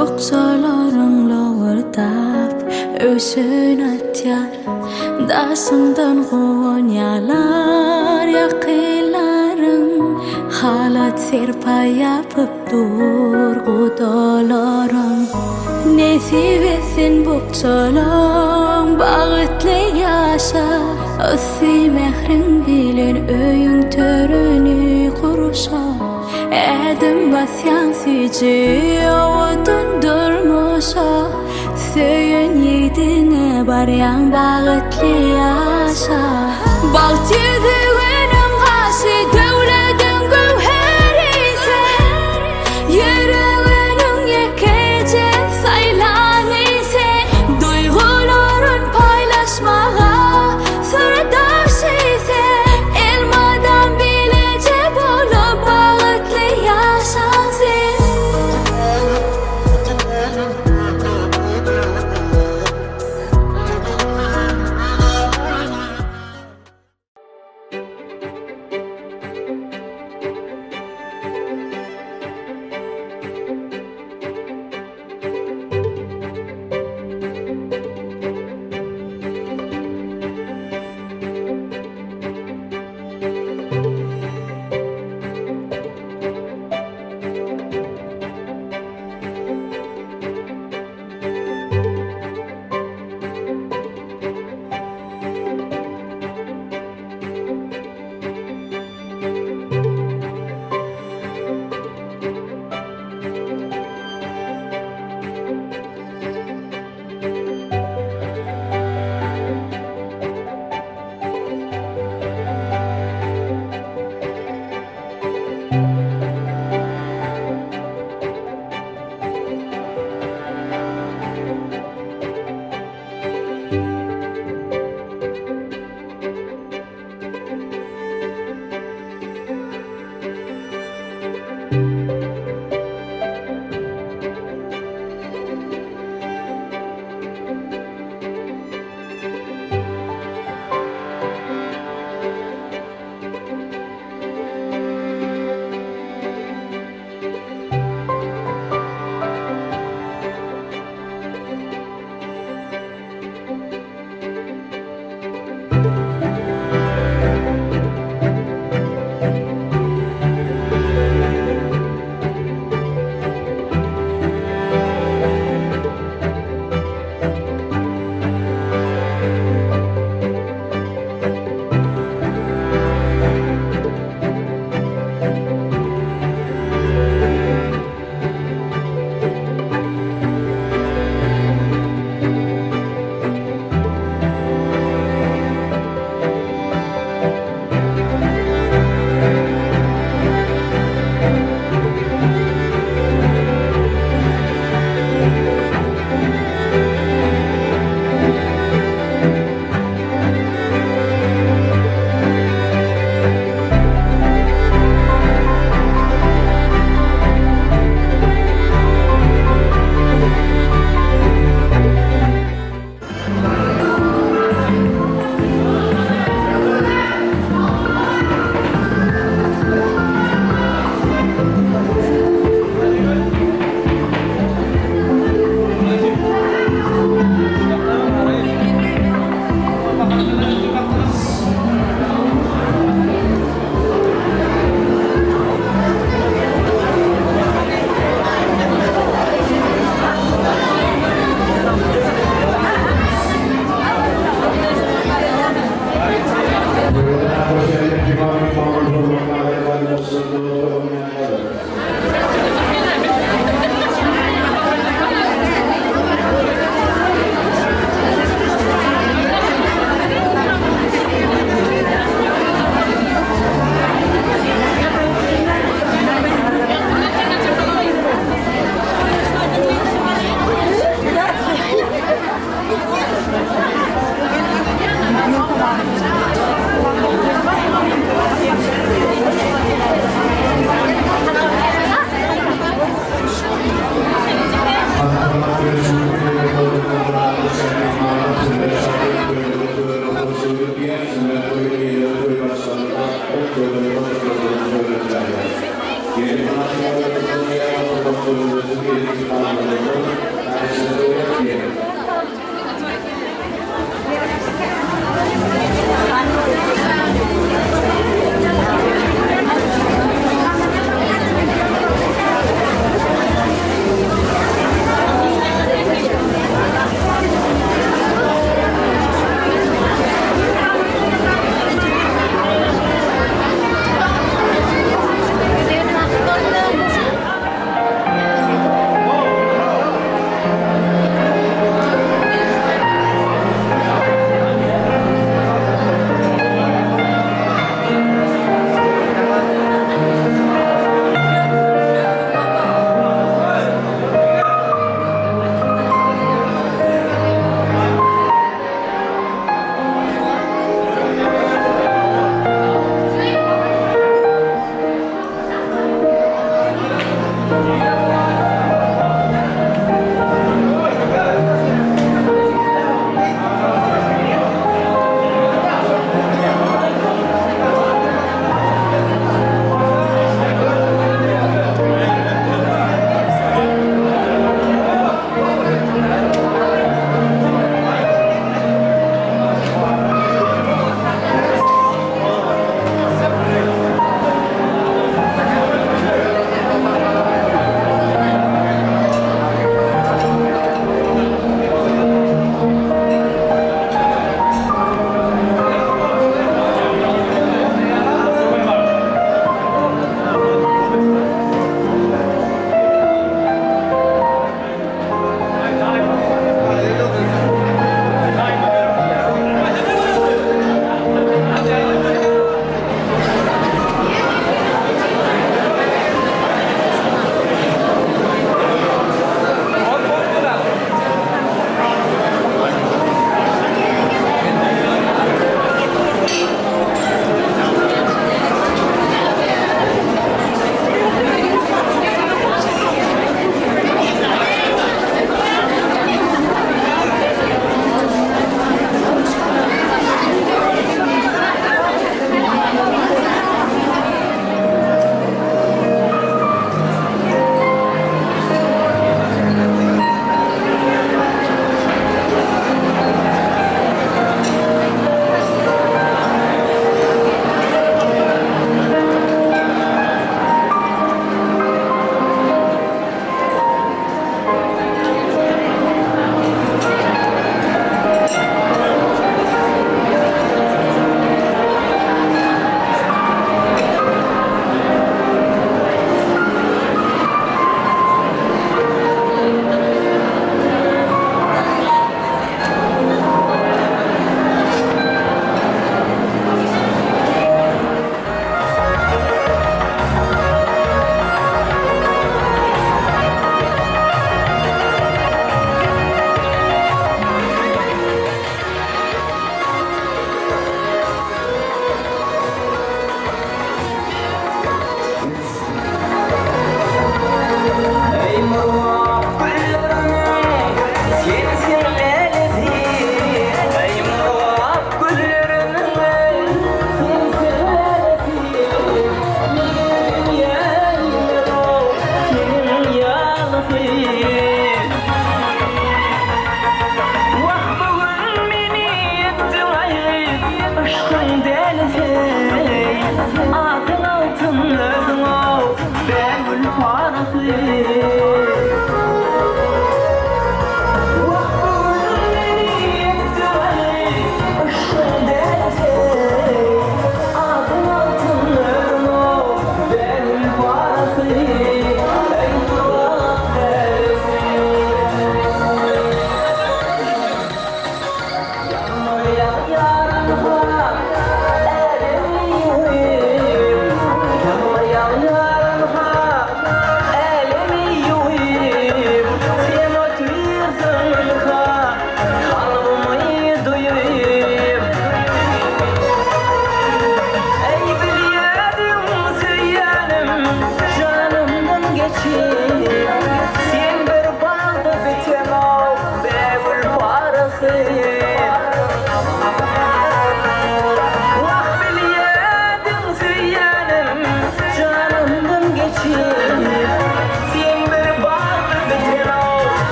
Bukçalarınla vardap Öşün atyar Daşından gonyalar Yakılarım Halat serpa yapıp dur Kudalarım Nesip etsin bukçalan Bağıtlı yaşa Ösi mehrin bilen Öyün törünü kuruşa Edim basyan sücü Avudun durmuşa Söyün yedine baryan Bağıtlı yaşa Bağıt yüzüğünün kaşı Devletin gövheri sen Yüreğinin yekece saylan isen Duyguların paylaşmağa Sırdaş isen Elmadan bilecek olup Bağıtlı yaşan sen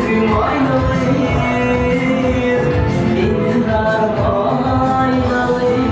tüm aynalıyız, intizarım aynalıyız.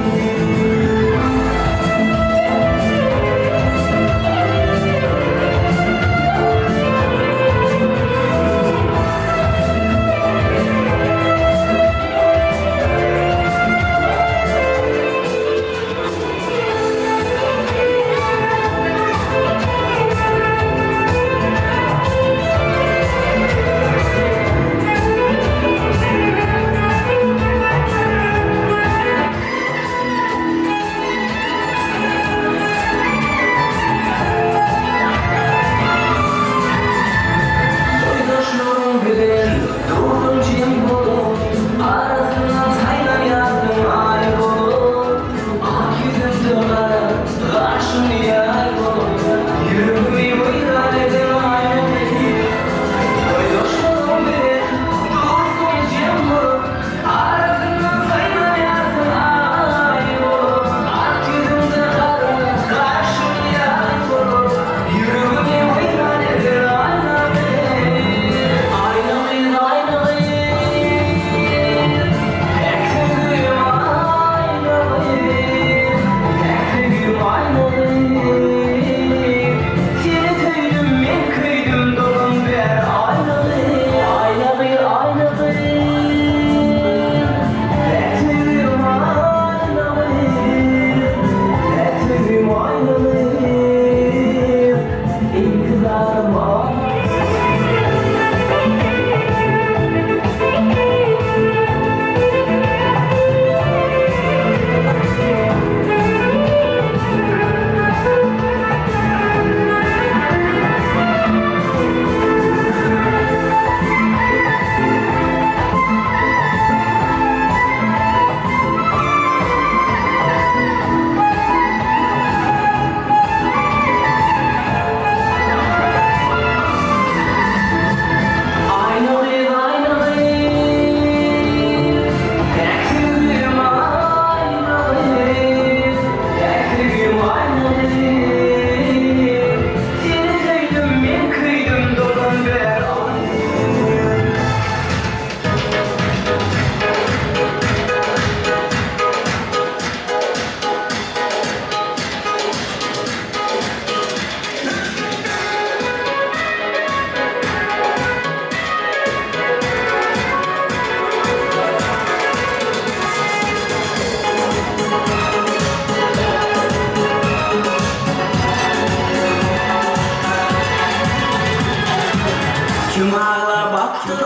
Kim ağla baktı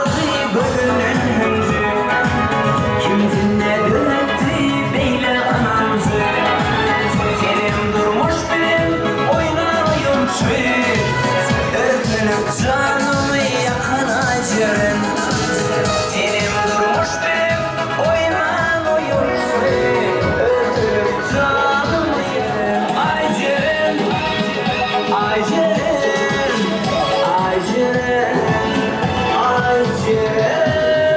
bölünen hüncü, kim dinledi etti beyle anamızı. Senin durmuş bilim oynayın çöğü, örtünüp canımı yakan acırın. Senin durmuş bilim oynayın çöğü, örtünüp canımı yakan acırın. Acırın, acırın.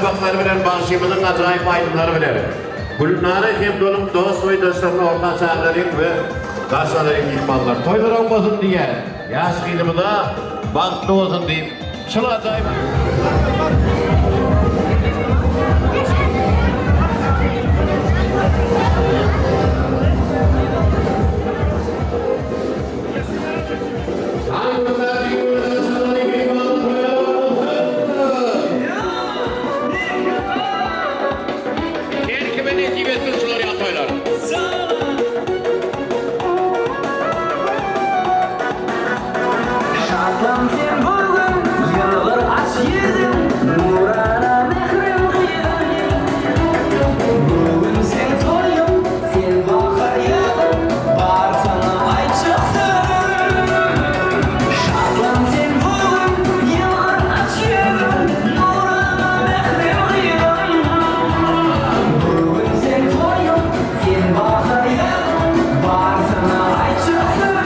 sapakları bilen bağışımızın acayip aydınları bilen. Gülnare hem dolup dost ve dostlarını orta çağırlarım ve karşılarım ilmanlar. Toylar olmasın diye, yaş kıyımı da banklı olsun diyeyim. Şunu acayip. Şartlam sen buldun, yıllar aç yedin, nurana mehrim kıydın. Bugün sen toyun, sen bakar yedin, var sana ay çıksın. Şartlam sen buldun, yıllar aç yedin, nurana mehrim kıydın. Bugün sen toyun, sen bakar yedin, var sana ay çıksın.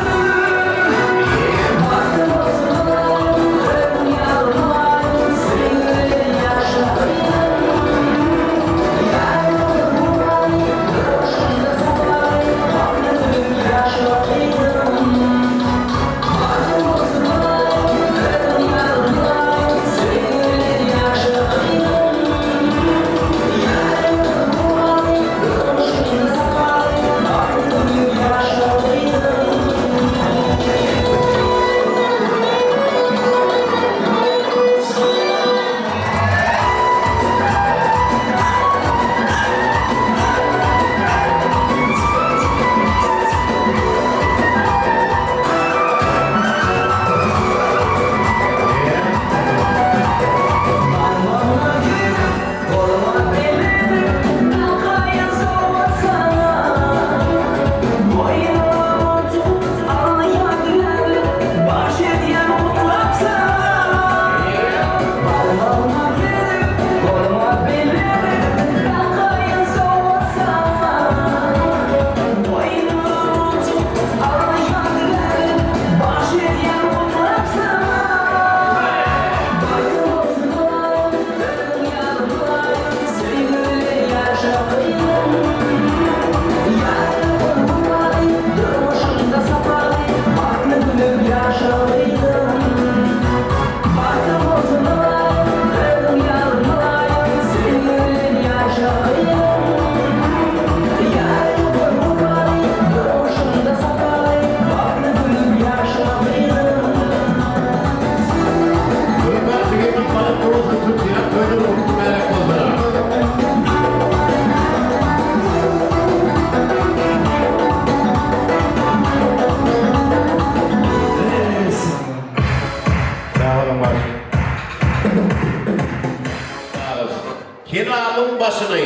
Kiramın başını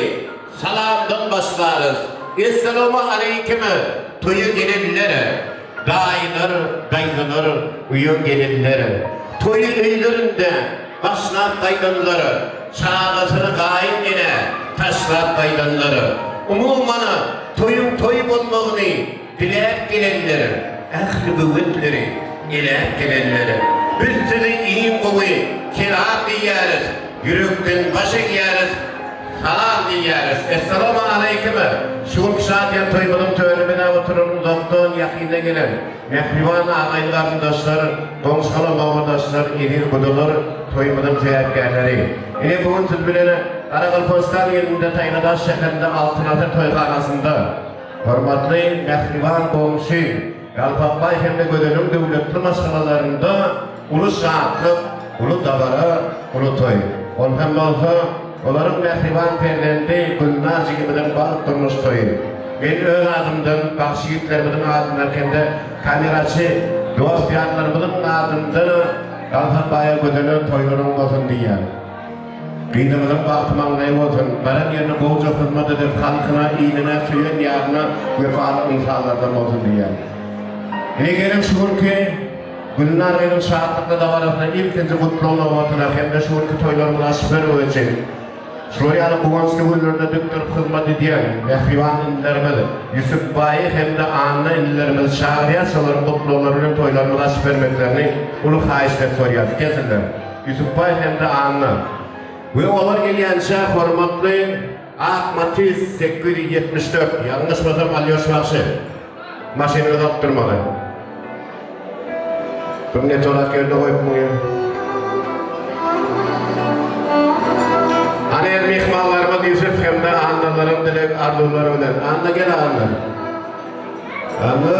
salamdan başlarız. Esselamu aleyküm'ü toyu gelinlere, dayılar, dayılar, uyun gelinlere. Toyu öylerinde başlar dayıları, çağrısını kain yine taşlar dayıları. Umumanı toyun toyu olmağını dilek gelinleri, ehli büvütleri, ilek gelinleri. Biz sizi iyi kovuyu, kiram diyeriz. Yürekten başı giyeriz, salam diyeriz. Esselamu aleyküm'ü. Şun kişatiyen toymanın tölemine oturun, uzaktan yakine gelen. Mehrivan ağaylarım dostlar, komşalı mağurdaşlar, edir budular, toymanın teyakkerleri. Yine bugün siz bilene, Karakalpostan yerinde Taynadaş şehrinde Altınatır toyganasında, hormatlı mehrivan komşu, Yalpakbay hem de Gödönüm devletli maşgalalarında, ulu şahatlık, ulu davara, ulu toy. Ol hem olsa, onların mehriban perlendi, Gülnaz gibi balık durmuş toyu. Ben öz adımdan, bakşı yüklerimizin adımdan hem de kameraçı, dost yanlarımızın adımdan, Yalpakbay'a Gödönüm toyların olsun diyen. Dinimizin baktımanlayı olsun, baren yerine bolca hizmet edip, halkına, iyiliğine, suyun yarına, vefalı insanlardan olsun diyen. Yine gelin şuur ki, Gülnar benim şahatlıkla davarasına ilkinci kutluğuna vatına hem de şuur ki toylarımız aşıfır için. Şuraya buğansı güllerde düktür hizmet ediyen mehrivan illerimiz, Yusuf Bayi hem de anlı illerimiz şahriya çalarım kutluğlarının toylarımız aşıfır vermeklerini ulu haişle soruyoruz. Kesinler. Yusuf Bayi hem de anlı. Ve olar gelýänçe hormatly Akmatiz 874 yanlışmasam Alyoş Vakşı maşinada tapdırmalı. Bir net olarak geldi koyup mu ya? Hani mehmanlarıma Yusuf hem de anlalarım dilek arzuları öden. Anla gel anla. Anla,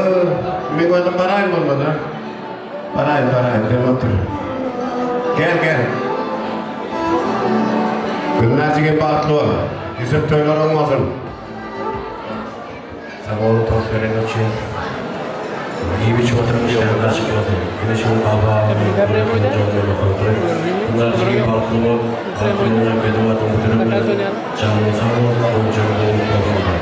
bir gözüm parayım olmadı. Parayım, gel otur. Gel. Günlerce bağıtlı ol. Yusuf töyler olmasın. Sağ olun, tosferin için. İyi bir çoğunluk işlerinde açık olsun. Yine şimdi baba, bunlar gibi balkonu, balkonuna beduat umuturumda, canlı sağ olun, oyuncakların balkonunda.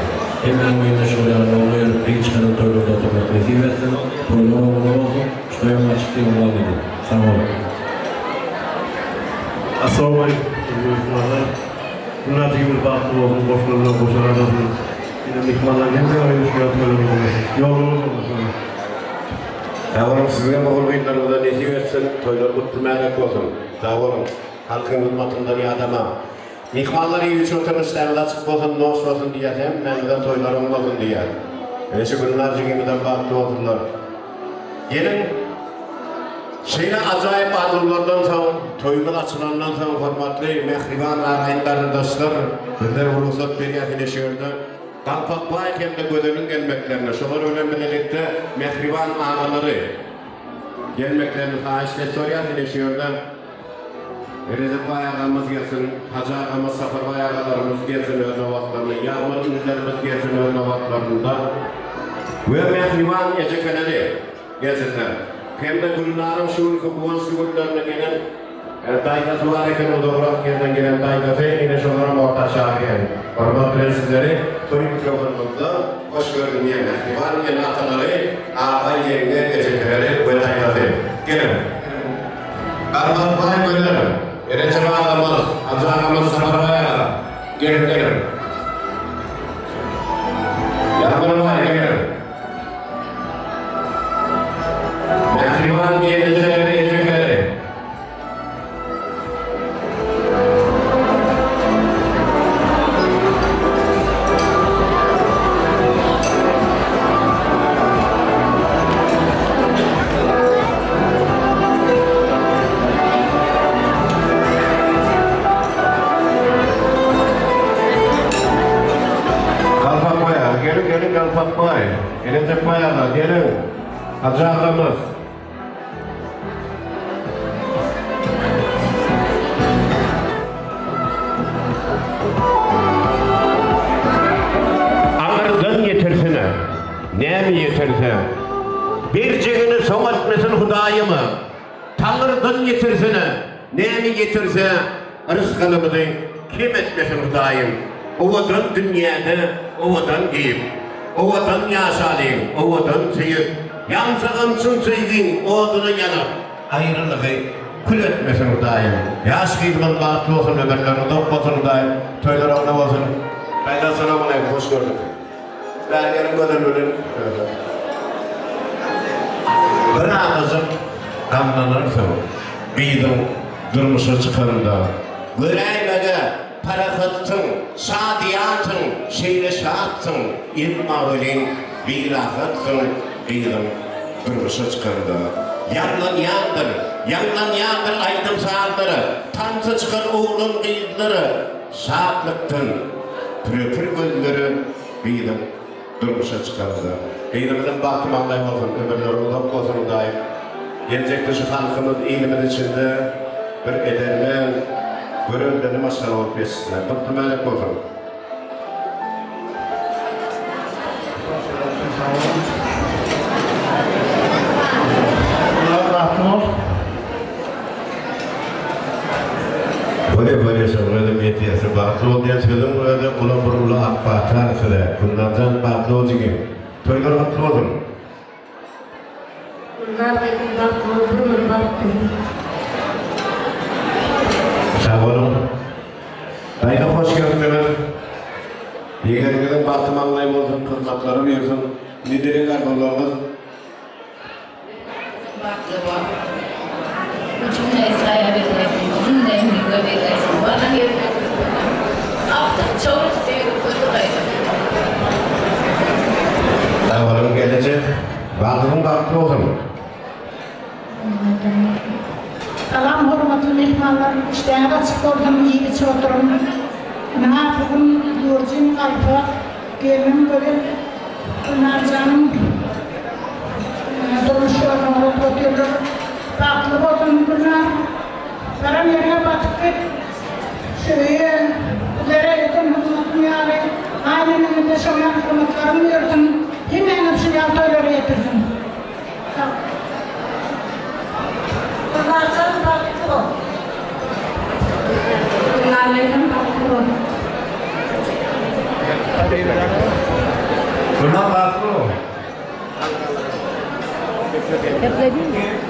Hemen bu yine şöyle oluyor, bir çıkanın toylukta oturmak nezih versin, toylar olsun, şu toyun açıklığı olan dedi. Sağ olun. Assalamu alaikum. Bunlar gibi baklı olsun, boşlarına boşaradasın. Yine mihmanlar gelmiyor, aynı şu yatmalarını konuşun. Yolunuz olsun. Sağ olun, sizin oğul beyinlerinde nezih versin, toylar kutlumayarak olsun. Sağ olun, halkın hizmetinde bir adama. Mihmanları iyi için oturmuşlarında açık olsun, noş olsun diyeceğim, ben de toylarım olsun diyeceğim. Şu günlerce gibiden baklı olsunlar. Gelin, şeyle acayip arzulardan sonra, toylar açılandan sonra hormatlı, mehriban ağayınların dostlar, bizler ulusat beriyatine şehirde, Kalpakbay hem de Gödön'ün gelmeklerine, şolar önemlilikte mehriban ağaları gelmeklerini haişle soruyor şehirde. Recep Bey ağamız gelsin, Hacı ağamız, Safar Bey ağalarımız gelsin önüne vaktlarında, Yağmur ünlülerimiz gelsin önüne vaktlarında ve mehriban ecekeleri gelsinler. Hem de günlerin şuur kubuğun şuurlarına gelen daydası var iken o doğrak yerden gelen daydası yine şunların orta şahriyen. Hormatlı sizleri toy mikrofonumuzda hoş gördüm diye mehriban yeni ataları ağabey yerine ecekeleri ve daydası. Gelin. Kalpakbay görelim. Recep ağamız, Hacı ağamız, Safar Bey ağam. Gelin. Yağmur var, gelin. Mehriban gelicileri, ecekeleri. Gelin Kalpakbay, Recep Bey ağam, gelin. Hacı ağamız. Ağırdan yetirsene, ne mi yetirse? Bir cihini son etmesin Hudayımı. Tanrı'dan yetirsene, ne mi yetirse? Rızkınımızı kim etmesin Hudayım? Ovadan dünyada, ovadan giyip, ovadan yaşalayım, ovadan seyip, yansıgansın sevgin, oğdunu yanıp, ayrılığı kül etmesin Hudayım. Yaş giydiğin bağıtlı olsun, ömerlerini toplasın Hudayım, toylar ona olsun. Benden selamun aleyküm, hoş gördük. Ben yarın gönüllülüğüm. Bir ağızım damlanırsın, giydim durmuşa çıkarında. Göreymede parafatsın, sadiyatsın, şeyle şahatsın, ilmağılin, birahatsın, giydim durmuşa çıkarında. Yanlan yandır aydım sağları, tansı çıkar oğlum giydileri, şahatlıktın, pürpür gözleri, giydim durmuşa çıkardı. Eğilimizin baktım Allah'ım olsun, ömürler uzak olsun daim. Gelecek dışı halkımız iyilimin içinde bir edermen, bir öndeni maşkara olup geçsinler. Tıptı melek olsun. Böyle sonra metiyası baklı ol diye söyledim, öyle ulan burulu akbatar sıra. Bunlardan baklı ol gibi. Toylar baklı olun. Bunlar benim baklı baktım. Sağ olun. Dayda hoş geldiniz. Yeğenlerin baktım anlayım olsun, kızmakları versin. Liderin arkalarınız. Baklı var. Ucumda Esra'ya verirsin, onun da emrine verirsin. Bana yerine artık çok sevdim kutlaydım. Dağların gelecek, bağlının baklı olsun. Salam hurmatlı mehmanlar, işten açık oldum, iyi bir çoğuturum. Bana bugün Burcu'nun kalfa, gelinim böyle, Pınar canım, duruşlarına oturuyor. Baklı oldum Pınar, param yerine batıp git. Şuraya, üzere yedim hurmatım yani. Aynen önünde şöyle hurmatlarımı yırdım. Hemen hepsini altaylara getirdim. Bunlardan baklı ol. Bunlardan baklı ol. Bunlar baklı ol.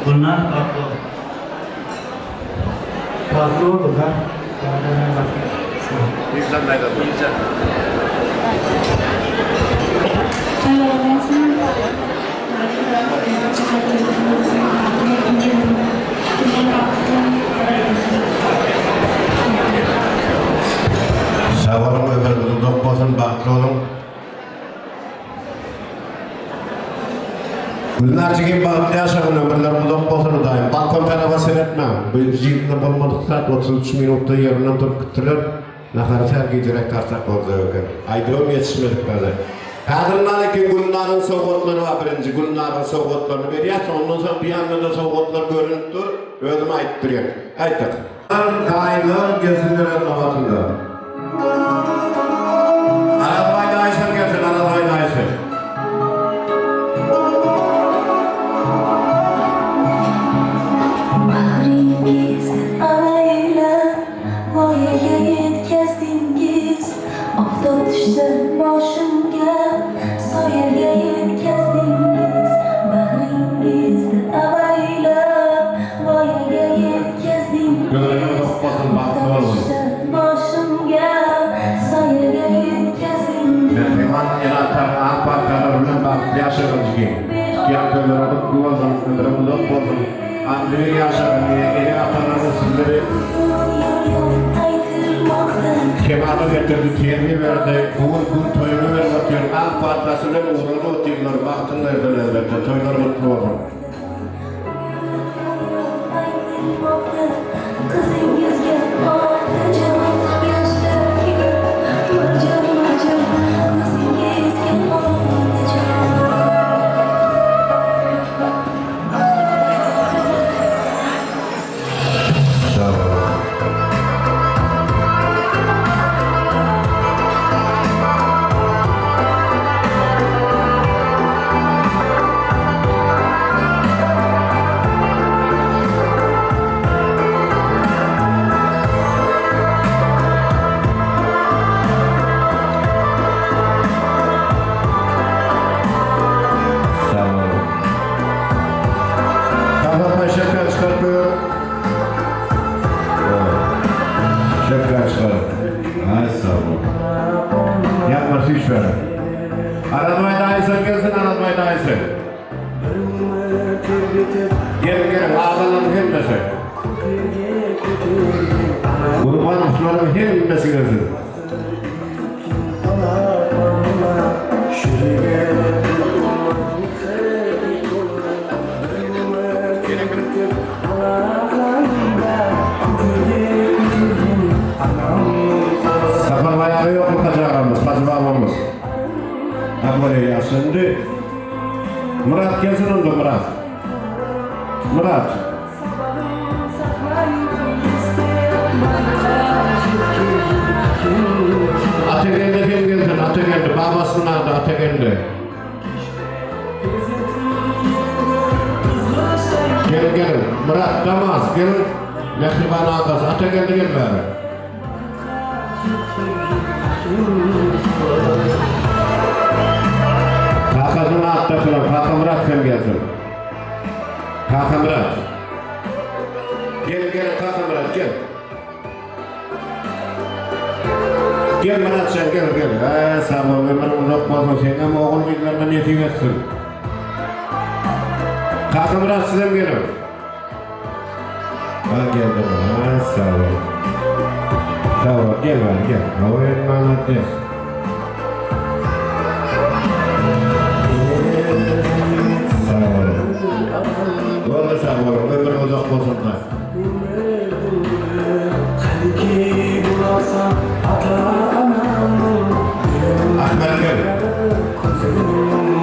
Bunlar baklı ol. Baklı ol da. Sağ olun, ömrünüz uzak olsun, baklı olun. Günlerce gibi baklı yaşayın, ömürlerimiz uzak olsun daim. Balkon tarafa seyretmem. Bu jilinde bulmadık saat 33 minutta yerinden durup gittiler. Nahar sergi direkt karsak oldu öken. Aydığım yetişmedik bazı. Kadınlar ki günlerin soğutları var birinci, günlerin soğutlarını veriyorsa ondan sonra bir anda da soğutlar görünüp dur, özüme ayıttırıyor. Ayttık. Kaynar gezinlerin navatında. Arazbayda Ayşem gelsin, Arazbayda Ayşem. Bahringiz alayla voyaga yetkazdingiz. Oftob tushsa boshimga soyaga yetkazdingiz. Bahringizni avaylab voyaga yetkazdingiz. Gönlünün dokmasın, baklı olun. Boshimga soyaga yetkazdingiz. Mehriman yanatar, akbarkalar bilen baklı yaşayın ki. Kıyafetler olup duvardan ömrümüz uzak olsun. Andrei yaşayın, eli atanları sizleri kemalı getirdi, tiyeni verdi, bugün gün toyunu verdi, ak patlasının uğrunu otuyorlar, baktın nereden elbette, toylar mutlu olsun. Kızingizga olacağım yoshlar gibi marjon kızingizga olacağım. Sağ olun. Sağ olun. Kafama şeker çıkartmıyor. Şeker çıkartmıyor. Ay sağ olun. Yapma hiç ver. Arazmayı da ayısın gelsin, arazmayı da ayısın. Gelin, ağzaların hemmesi. Kurban uçların hemmesi gelsin. Safar bayağı yok mu kaçağımız, kaçağımız? Ha buraya yaşandı. Murat gelsin onda Murat. Murat. Ategel'de kim gelsin? Ategel'de. Babasının adı Ategel'de. Gelin. Murat, Damaz, gelin. Mehriban ağası. Ategel'de gel bari. Kakasını atlasın. Kaka Murat kim gelsin? Kaka Murat. Gelin Kaka Murat gel. Gel Murat sen gel. Sağ ol ömrüm uzak olsun sen ama oğul bilgilerine niyetin etsin. Kaka Murat sizden gelin. Ha geldim. Sağ ol. Sağ ol, gel bari gel. Oyun anlattı. Sağ ol. Vallahi sağ ol, ömür uzak olsun da. Ahmet gel.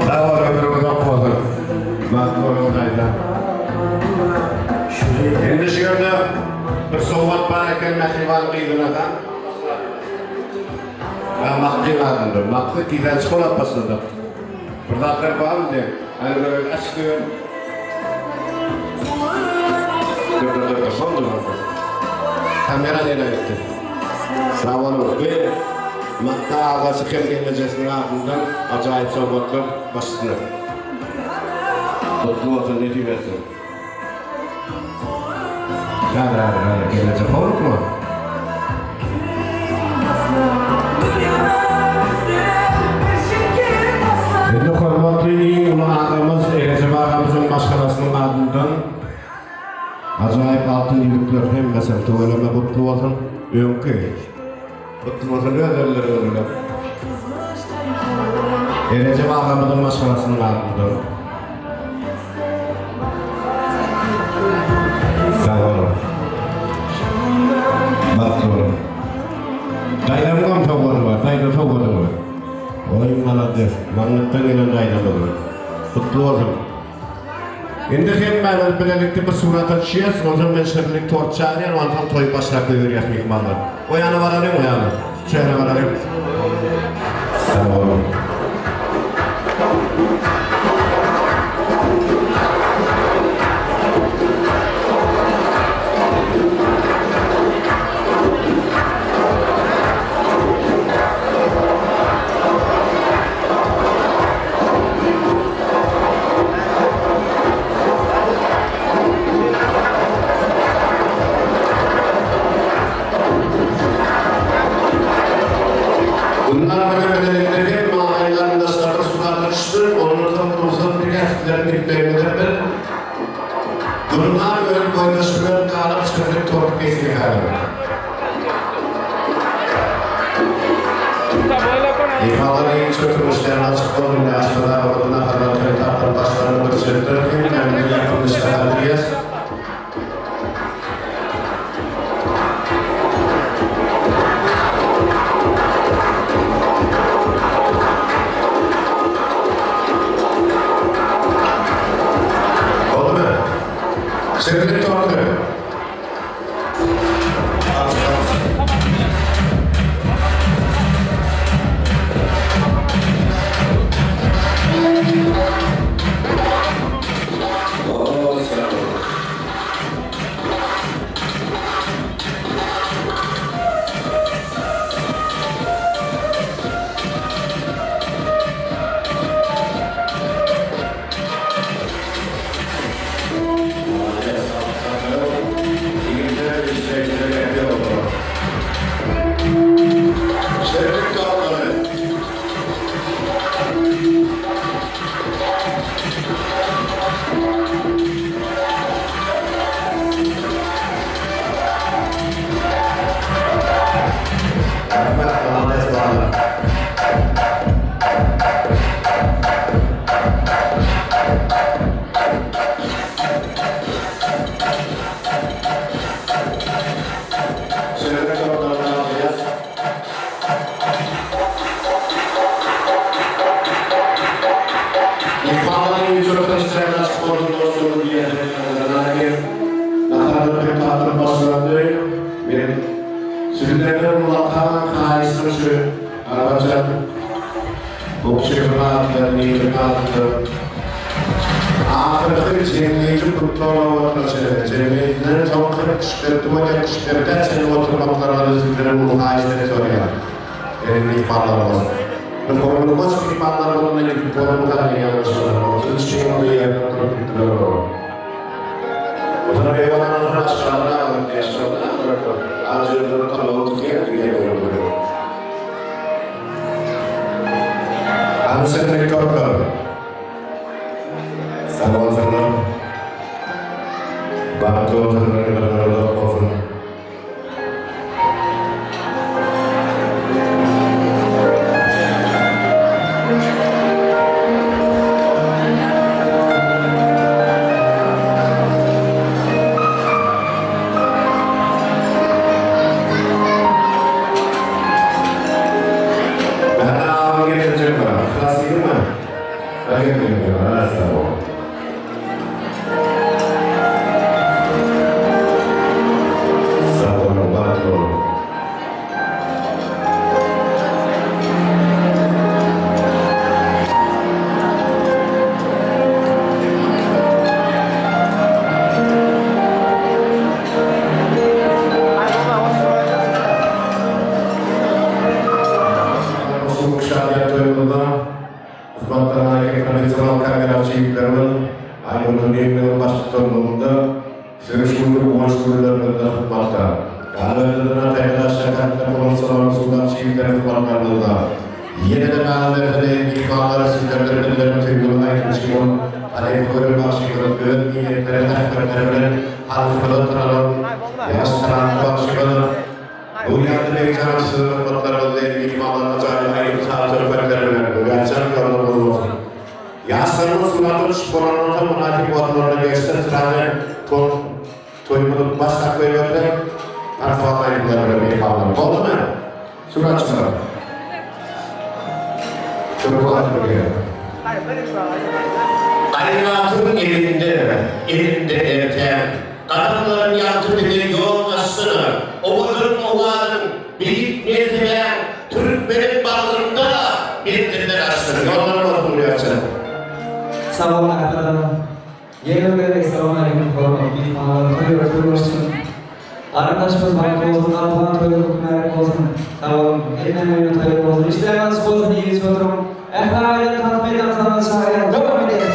Sağ ol, ömür uzak olsun. Bak oradaydı. Endi şu yerda bir soğuk var ekan mahlivan qiydinaqa. Ben mahlivandım. Mahli qiydan chiqolab başladı. Birlatlar bordi. Hani böyle açtım. Kamera nereye gitti? Sağ olun. Ve Makta ağası kelgenecesinin ardından acayip sohbetler başladı. Mutlu olsun, ne diyorsun? Hadi, gelecek olur mu? Endi hurmatli ulu ağamız, Recep ağamızın başkanasının ardından acayip altın yürükler hem mesela tuvalama mutlu olsun, önkü. Mutlu olsun, öderler öderler. Recep ağamızın başkanasının ardından. Sağ olun. Bak oğlum. Dayanamam favori var, dayanamam favori var. Oyun maladır, manlıktan gelen dayanamam var. Kutlu olsun. Şimdi hem ben birlikte bir surat açacağız, ondan ben şirlik tort çağırıyorum, ondan toy başlarında yürüyüz mihmanlar. O yana varalım, o yana. Şu yana varalım. Sağ olun. Bunlar belediyelerin mahallelerinde sarı sular düştü, onlardan uzun bir eskilerin iplerinde bir bunlar böyle paylaşımlar kalıp çıkardık torp kesini kalıyor. İfadeleri en çok kuruluşlarına açıklanın ve aşağıda bakımına kadar kayıtlardan başlarını gösterirken kendini yapılmışlar adriyaz. Sevgili torpil. Sizlerden mutlaka kayıtsızı arabacak bu çıkmadı, neydi ahirki cemiyeti kutlamak için cemiyetlerin tavukları kışkırtmaya kışkırtırken oturmaklarını sizlerin bu kayıtsızı soruyor. Benim ifadeler var. Bunu koç ifadeler bununla ilgili konular yanlış olur. Hiç şeyin oluyor yerine oturup gittiler olur. O zaman eyvallah aşağıda alın diye aşağıda bırakın. Acırları kalabalık diye bırakın. Anusentrik torpil. Sağ olsunlar. Bantu olsunlar, ibadah olsun. internasyonal kamera çekimlerinin ayrıca bir başlıklarında sürüşmüş boşluklarında tutmakta. Kanallarına tekrar konsolosluğun sudan çekimlerin tutmaklarında. Yeniden ağırlarında ikmalları sindirdirdilerin tüyülüğüne yetişkin Aleyh koyun başlıkların ön niyetlere takdirlerinin halkının tanrının yaşlanan başlıkların bu yandı bir canlısının mutlarında ikmallarına çağrı ayrı sağlık öfeklerinin gerçek yollarımız olsun. Yaşlarımız sunatın şüphelerinin münafik olanlarına geçti sırayla toyumunu başlık koyuyorlar. Arfalar yıllarına bir ikmallarına. Oldu mu? Suratçılar. Çok kolay buraya. Kainatın elinde erken, kadınların yaktı bir yol aslını, oğlanın büyük niyetiyle Türkmen'in bağlarında bildirdiler aslını. Yolları var buraya açın. Assalamualaikum. Assalamualaikum warahmatullahi wabarakatuh. Arkadaşımız bayram olsun, Allah'ın toyunu kutlayarak olsun. Sağ olun. Elinden oyunu toyunu olsun. İşleriniz olsun, iyi oturum. Efendim, tatmayla sana şahane. Devam edelim.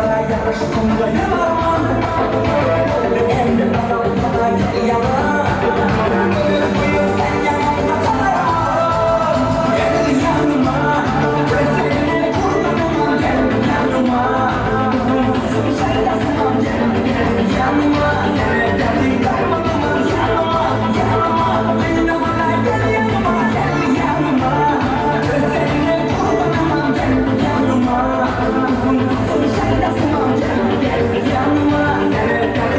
kara yarışımda yalan Emre azalmada gel yalan Buyur sen yanımda kalan Gel yanıma Gözlerine kurbanıma gel yanıma Uzun uzun şaydasına gel yanıma Sene geldi darmadıma yanıma Beni bana gel yanıma Gözlerine kurbanıma gel yanıma Uzun uzun şaydasına gel yanıma Sene geldi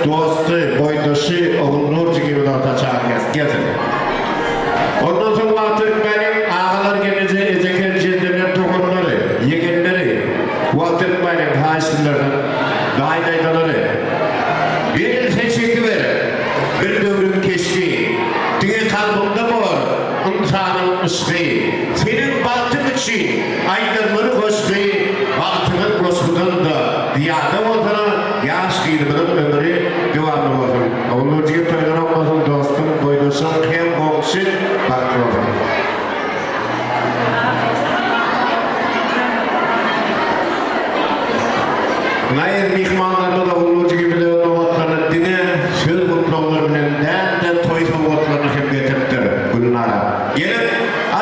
dostu, boydaşı, oğul Nurcu gibi de atacağız. Gezin. Ondan sonra artık benim ağalar gelince ezeker cildiler tohumları, yegenleri, Walter benim haşirlerden, dainaydaları. Bir yıl teşekkür verin. Bir dövrüm keşki. Dünya kalbimde var. İnsanın ışkı. Senin baktın için aydınları koştu. Baktının koşkudan da diyada olduğuna yaş giyirmenin ömrü devamlı olsun. Oğlum gibi paylanan olsun dostum, boydaşım, hem komşu, baktın olsun. Nair mihmanlarına da Ullucu gibi de novatlarını dine, söz kutlonlarının den toy soğutlarını hem getirttir bunlara. Gelip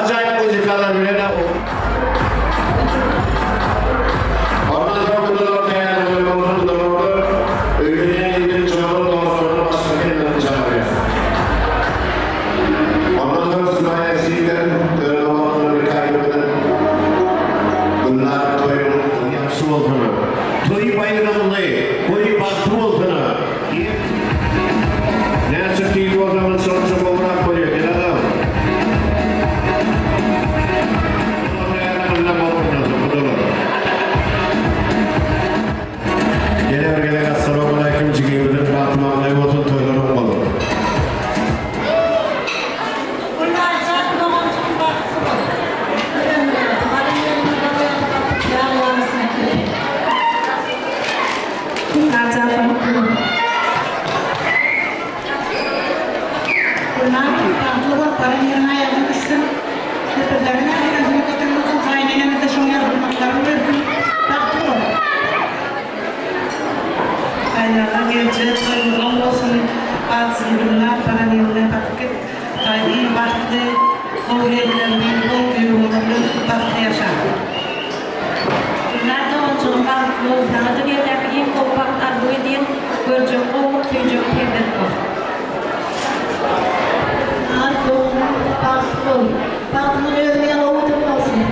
acayip müzikalar bile de ondan sonra burada değerli olmaları da orada öğrenen ilgili çoğunun dostlarını başka kendilerini çağırıyor. Ondan sonra Süleyesi Farklı bak, paran yerine ayağını düşsün. Köpeklerine ayağını götürmüşsün. Kaynanamı da şunu yardımlarını versin. Farklı bak. Ayağına gelecek, soyundan olsun. Bazı günler paran yerine bakıp, iyi vakti, o yerlerini, o yolunu vakti yaşar. Günlerde olsun farklı, tanıdı bir dakika kopak arbuy diye görcek o, tüycek tebet o. Farklı ölmeyen oğutuk olsun.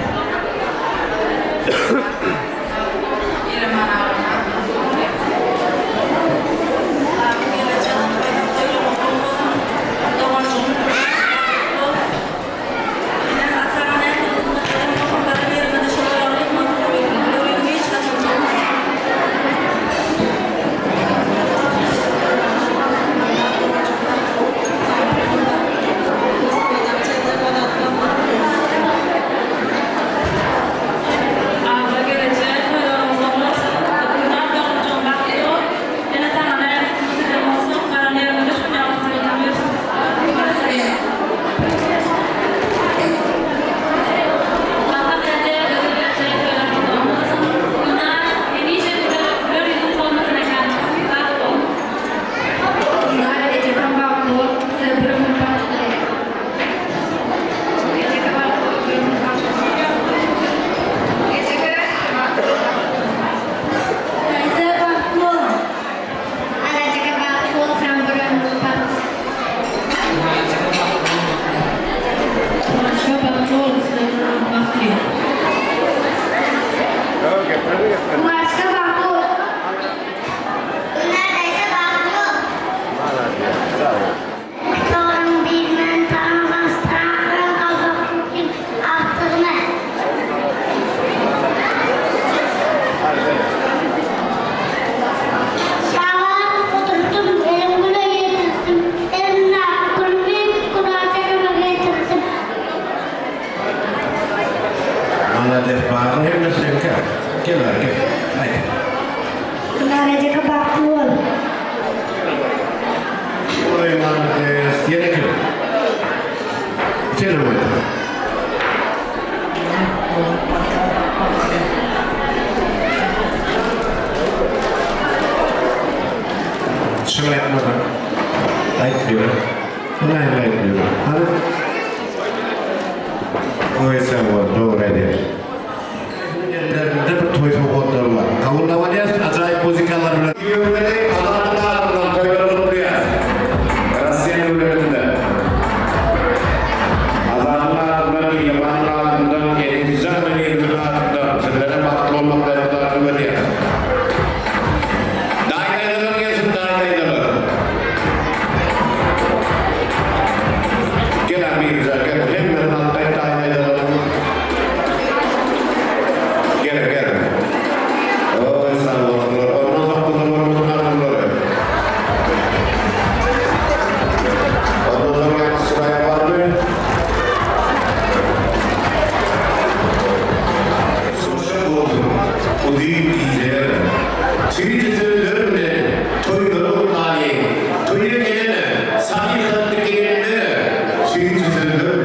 Toyu gelene, sahih hakkı gelenlere, şehit üzerinde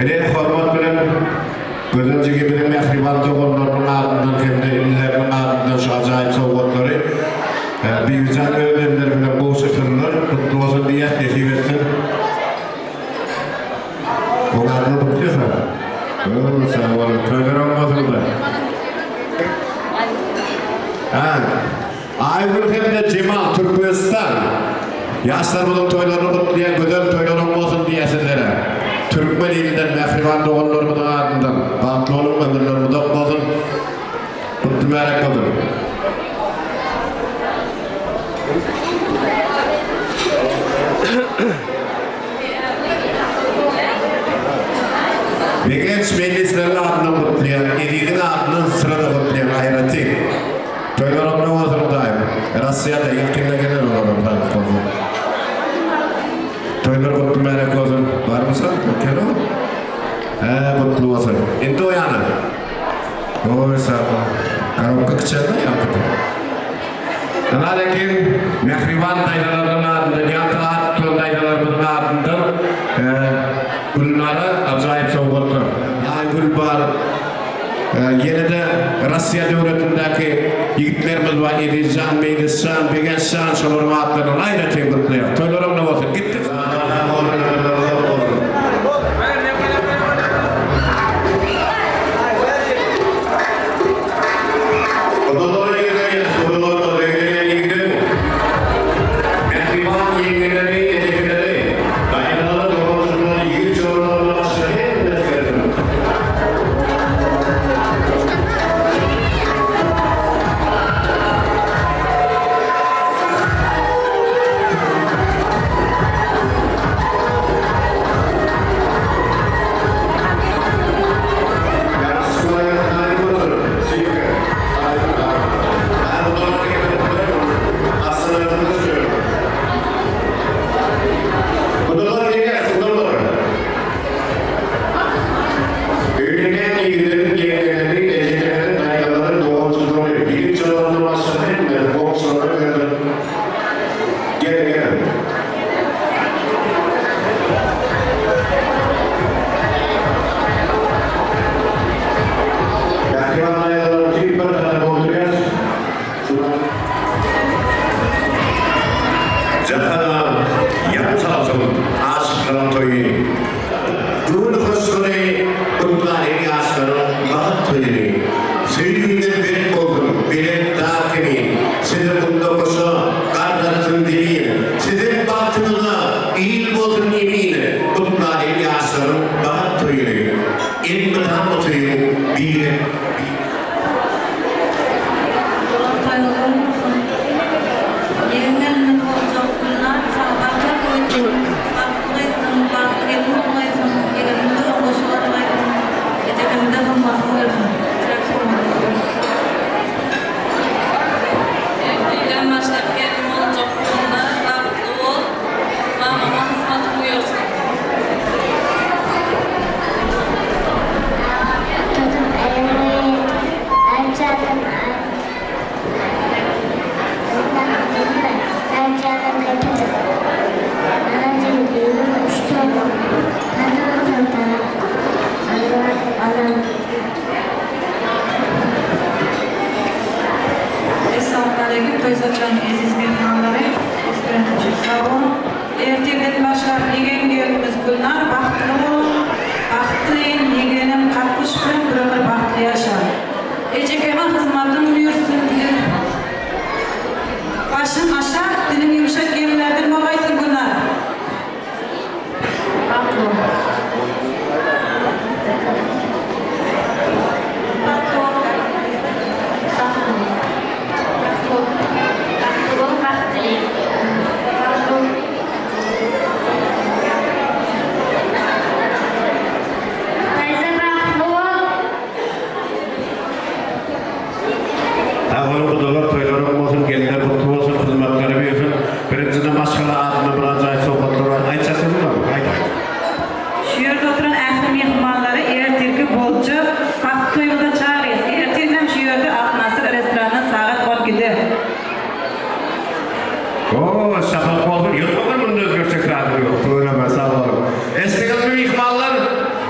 Ele hormat bilen gözünce gibi mehriban doğumlarının ardından hem de illerin ardından şu acayip soğukları bir güzel öğrenler bilen bu sıfırlar kutlu olsun diye teşekkür etsin. Bunlarla tutuyorsa. Sağ olun. Köyler olmasın da. Aygül hem de Cemal Türkmenistan. Yaşlar bunun toylarını kutlayan güzel toylar olmasın diye sizlere. Türkmen ilinden mehriban doğumlarımın ardından batlı olun ömürlerimi dokmadın. Kutlu merak olun. Bir genç meclislerin adını kutlayan, edilin adının sırada kutlayan hayretin. Toylar omna olsun daim. Rusya'da yakında gelir olalım. Toylar kutlu merak olsun. Var mısın? Bakın o. Kutlu olsun. Indi o yana. O sağ ol. Karabukka kıçanda yaptı. Lakin mehriban dayılarının ardından, yankı adlı dayılarının ardından bunlara acayip soğuklar. Aygül var. Yine de Rusya devletindeki yiğitlerimiz var. Edilcan, Meydiscan, Begencan, Şolurmatların aynı tengutluyor. Toylarım ne olsun? Gitti.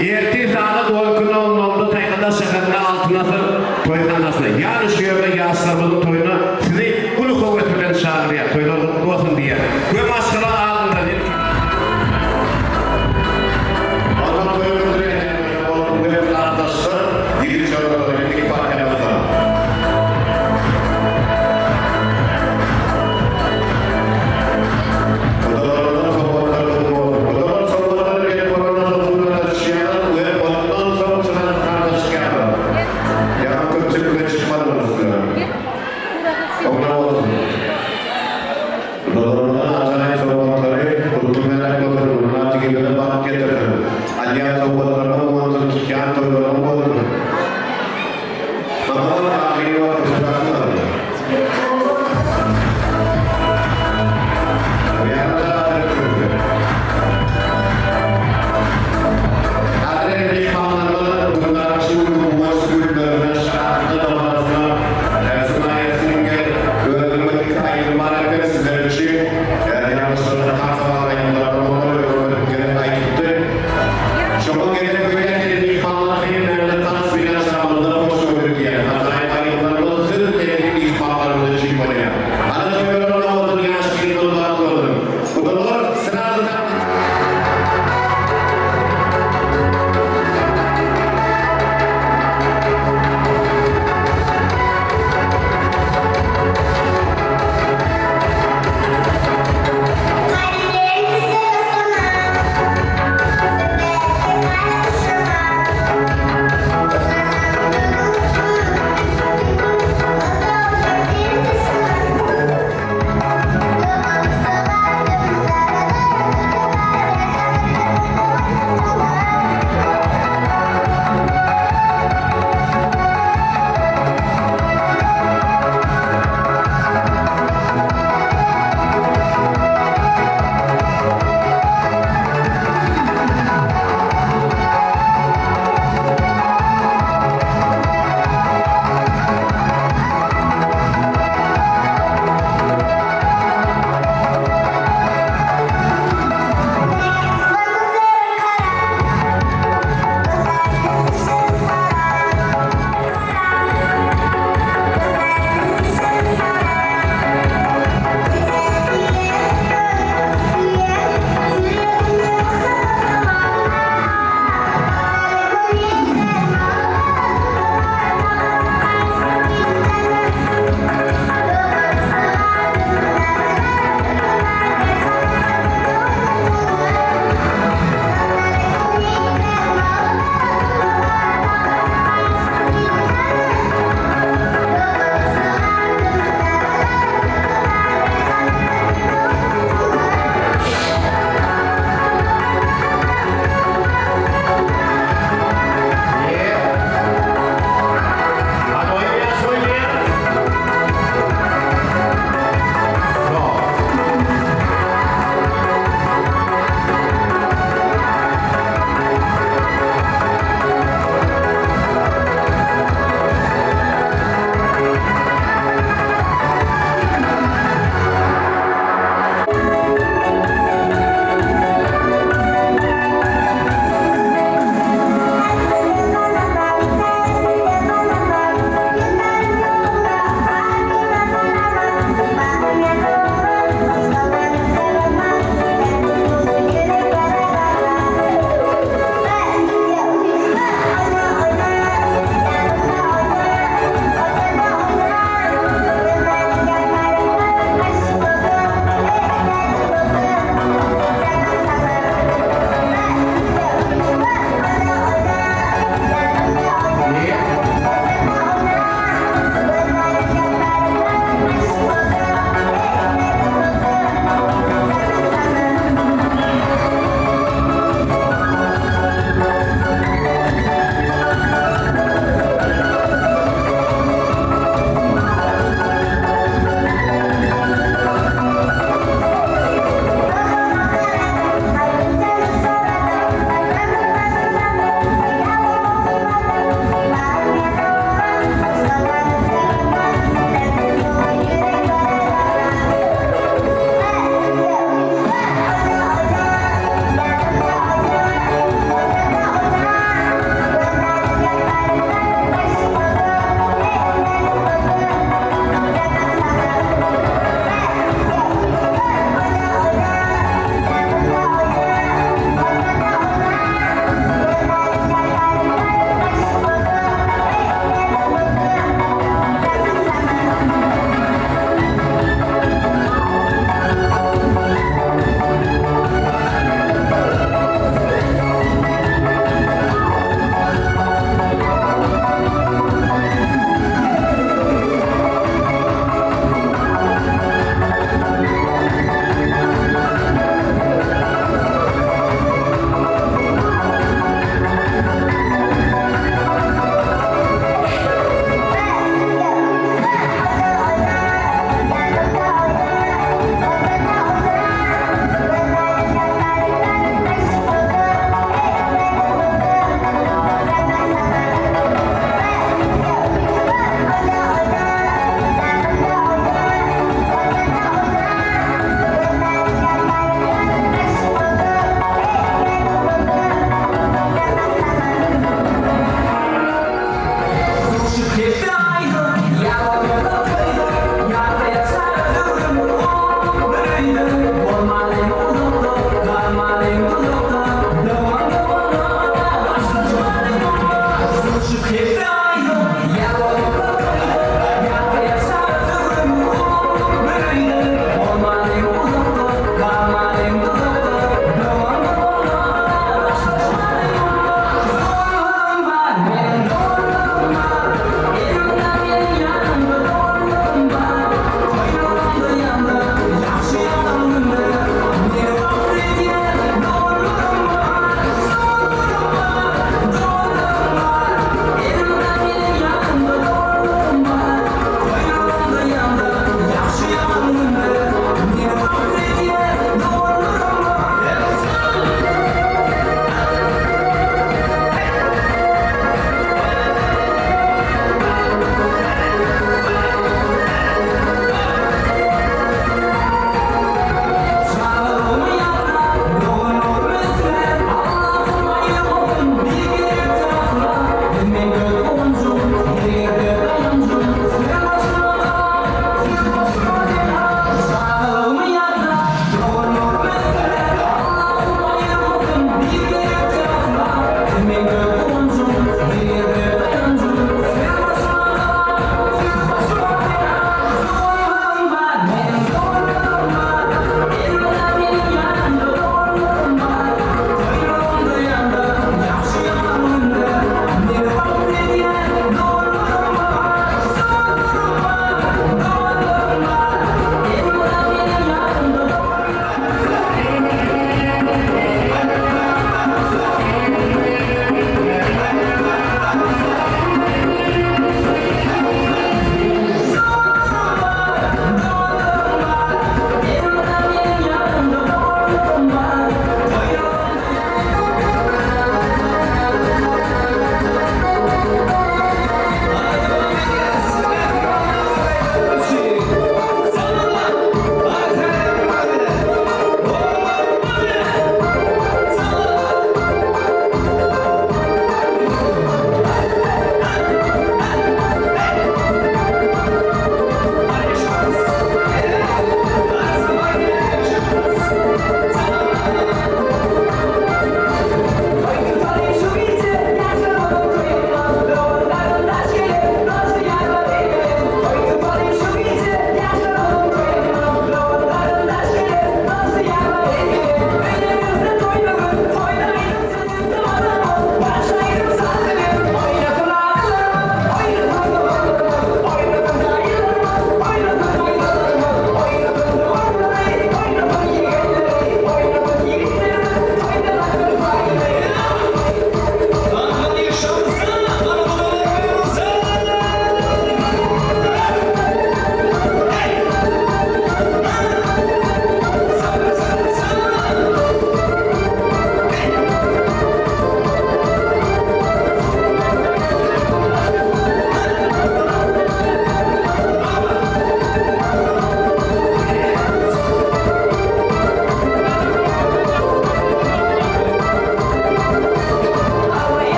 Erti saat 10:00'da Taykanda şehirinde altınası toyxanası. Yani şu yerde yaşlarımızın toyunu sizi ulu kuvvet bilen çağırıyor. Toylar kutlu olsun diye. Ve maşkala ağzında değil. Ondan toyunu bu evin arkadaşlar, ilgili çağırıyorlar, ilgili partiyalarımızdan. Thank you.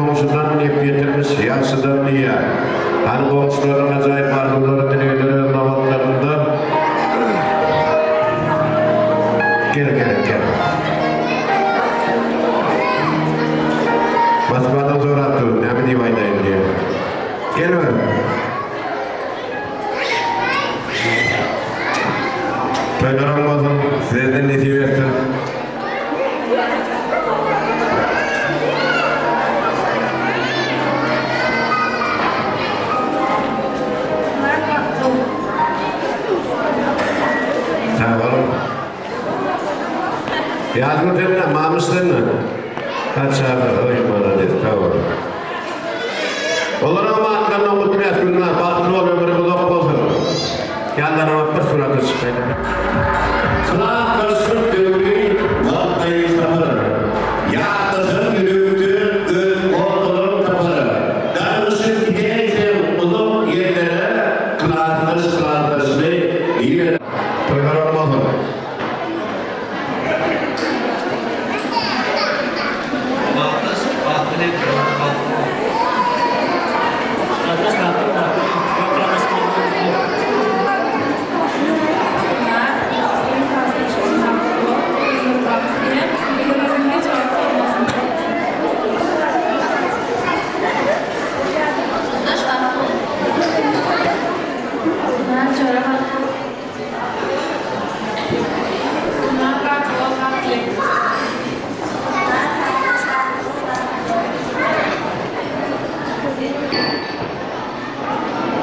komşudan niyip getirmiş, yaksıdan niye? Hani komşuların acayip arzuları, dilekleri, davatlarında gel. Basmadan zor attım, ne bileyim aydayım diye. Gel ver. Toylar olmasın, sizden netice versin. Sağ olun. Yardım edin, mamışsın mı? Kaç çağırır, oyunmalar dedi, sağ olun. Olur ama atlarına unutmayız günler, baktır ol ömrü bulak olsun. Yandan ama bir suratı çıkayım. Kılar karışık dövmeyi, vaktayı taparım. Yağdızın gülüktür, gül ortalık taparım. Darmışın gideyse uzun yerlere, kılartışını iyi. Toylar olmalı.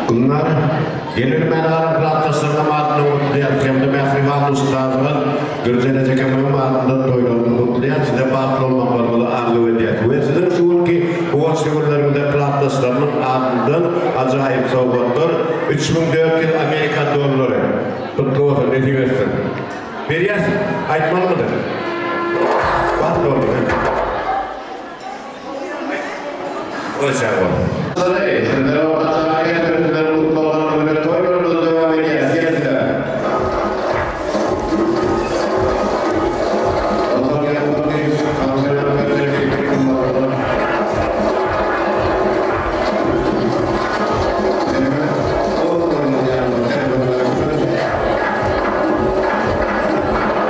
Bunlar gelir menarın plattasında madını mutluya, şimdi mehrivan ustazımın Gürcelecek emeğim adından doyuruldu mutluya, size baklı olmak olmalı arzu ediyet. Ve sizin şuur ki bu vasıflarımda plattaslarının adından acayip soğuktur. 3400 Amerika doları. Tuttu olsun, ne diyorsun? Bir yer, aytmalı mıdır? Baklı olmalı. O şey var. Sizlere o kadar sizlere mutlu olanı böyle toylarımızda devam edeceğiz. Gezdiler. Allah'ın yanındayız. Kanserden verecek fikrim var.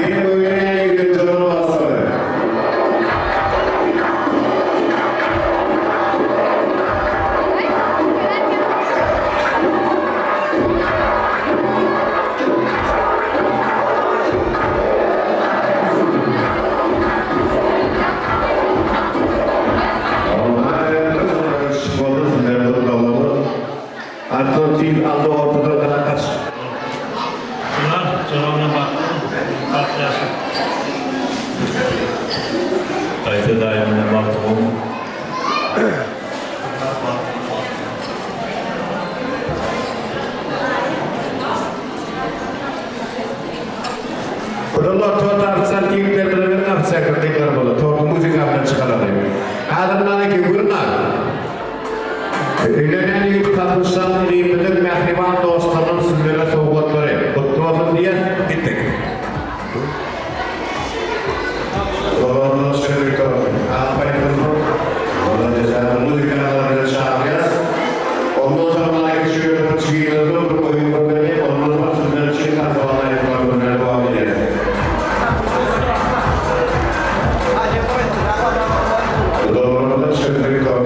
Yine böyle yürüyün canım var. Antotin aldı ortada kadar kaç. Bunlar cevabına baktım. Kalkacağız. Kayfe daimine baktım. Bunlar tutarsan kimlerle yapsak tekrar böyle. Torku müzikayla çıkaralım. Adamlar ki bunlar. Öyleden gibi katmışlar dediğimizin mehriban dostlarının sizlere sohbetleri. Kutlu olsun diye gittik. Allah'ın şerif kalın. Aferin. Allah'ın cezanı müzikalarla çağıracağız. Ondan sonra bana geçiyor. Çıkıyordu. Oyun problemi. Ondan sonra sizler için kafalarına yapılan devam edeceğiz. Doğrudan şerif kalın.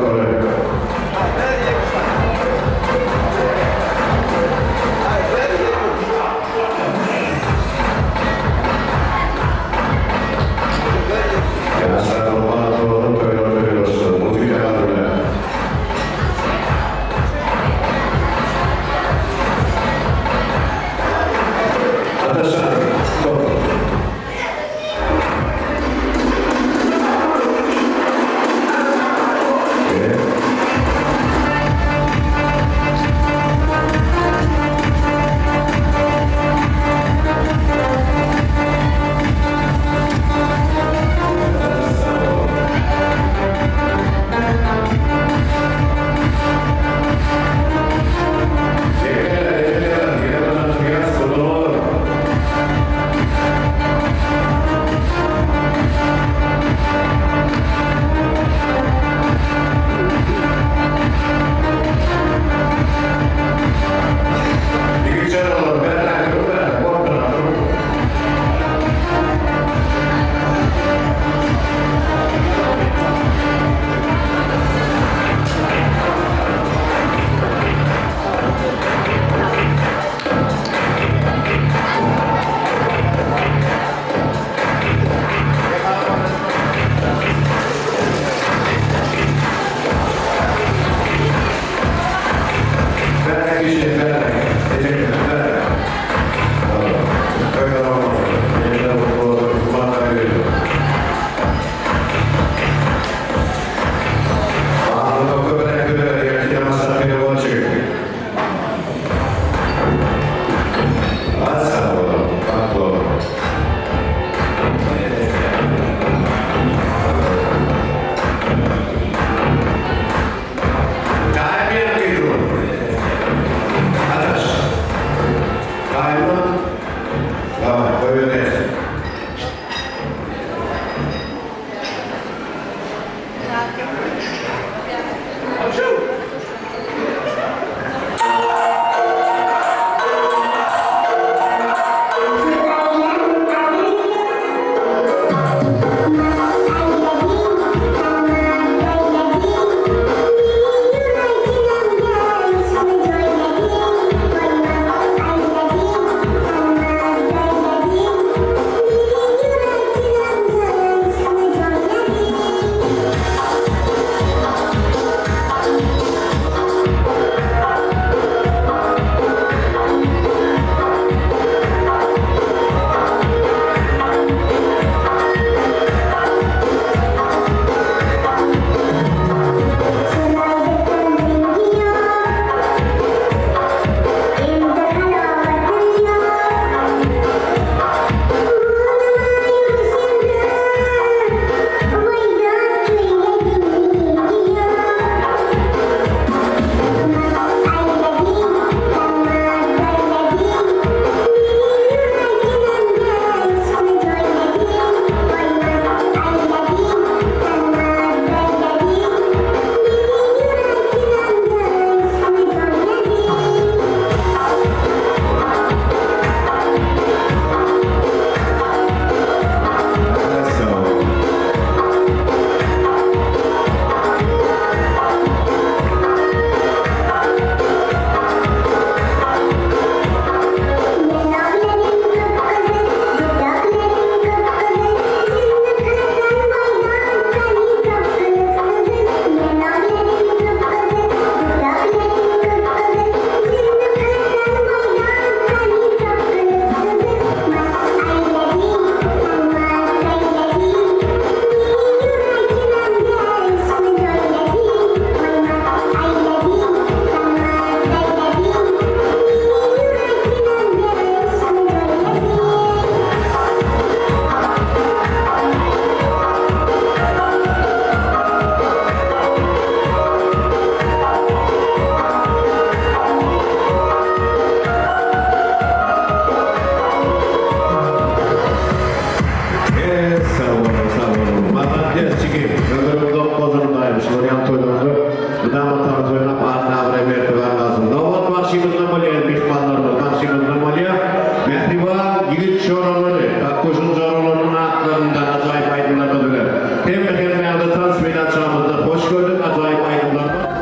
başkanımızı gıdama tanıtımına bağlı mertebe lazım. Davat maksimumda maliye mihmanlarımız maksimumda maliye mehriban yiğit şoraları, kakkoşun şoralarının haklarından acayip aydınlarda döner. Hem mehemmelde transfer açağımızda hoş gördük acayip aydınlarda.